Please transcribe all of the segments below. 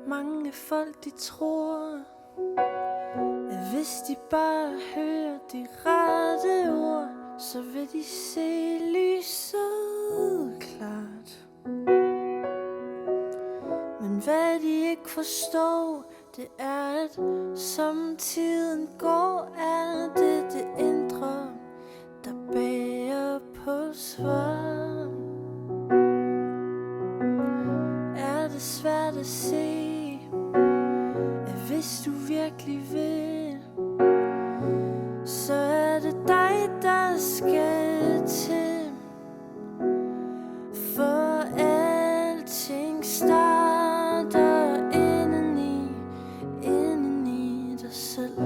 Mange folk de tror, at hvis de bare hører de rette ord, så vil de se lyset klart. Men hvad de ikke forstår, det er, at som tiden går, er det indre, der bærer på svar. Er det svært at se, at hvis du virkelig vil, så er det dig, der skal til. For alting starter inden i dig selv.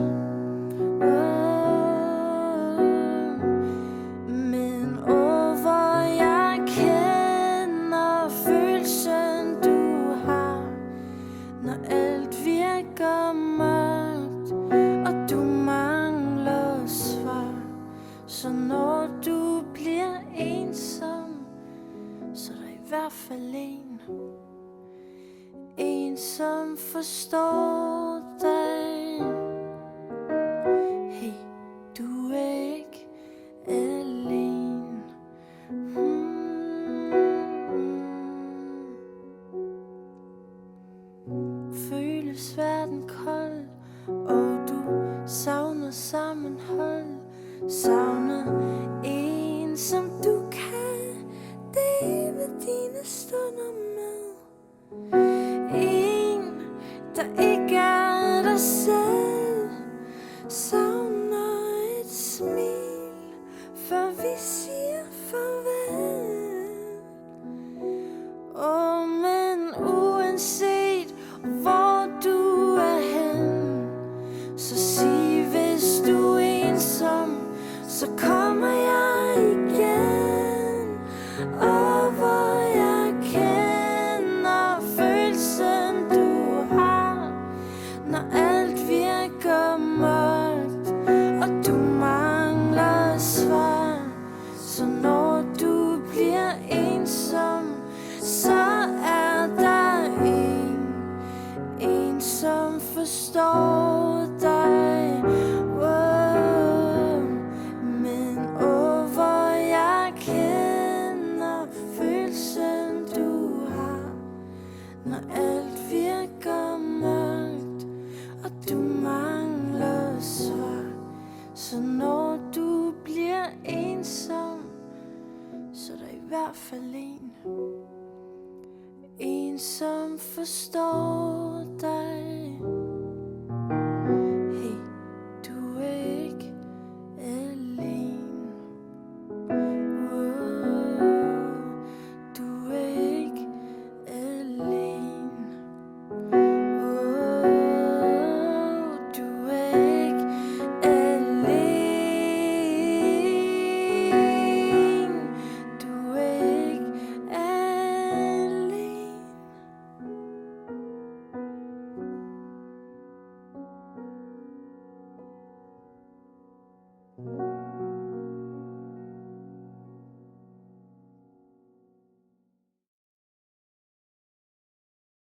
Men hvor jeg kender følelsen du har, når alt virker mørkt, og du mangler svar. Så når du bliver ensom, så er der i hvert fald en som forstår dig. Hey, du er ikke alene. Føles verden kold, og du savner sammenhold. Savner en, som du kan dele dine stunder med. En, der ikke er dig selv. Savner et smil, før vi siger farvel. Men uanset hvor du er hen, så sig hvis du er ensom, så kommer jeg igen. Og hvor jeg kender følelsen du har, når alt virker mørkt, og du mangler svar. Så når du bliver ensom, så er der en som forstår dig. Men hvor jeg kender følelsen du har, når alt virker mørkt, og du mangler svar. Så når du bliver ensom, så er der i hvert fald en som forstår